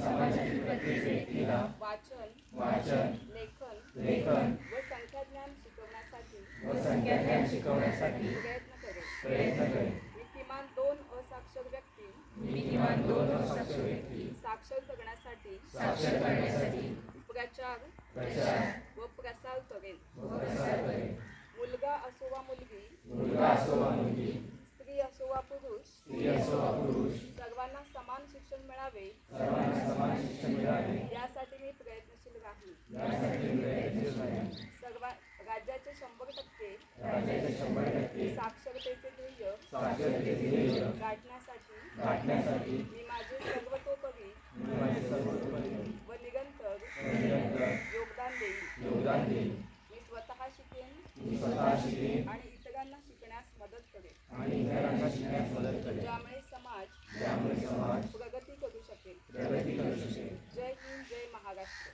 समाजातील प्रत्येक व्यक्तीला वाचन, लेखन व संख्याज्ञान शिकवण्यासाठी प्रयत्न करेन. मी किमान 2 असाक्षर व्यक्ती साक्षर करण्यासाठी प्रचार व प्रसार करेन. मुलगा असो वा मुलगी, स्त्री असो वा पुरुष, सर्वांना समान शिक्षण मिळावे यासाठी मी प्रयत्नशील राहीन. राज्याचे 100% साक्षरतेचे ध्येय गाठण्यासाठी मी माझे सर्वतोपरी व निरंतर योगदान देईन. मी स्वतः शिकेन आणि इतरांना शिकण्यास मदत करेन, ज्यामुळे समाज प्रगती करू शकेल. जय हिंद, जय महाराष्ट्र.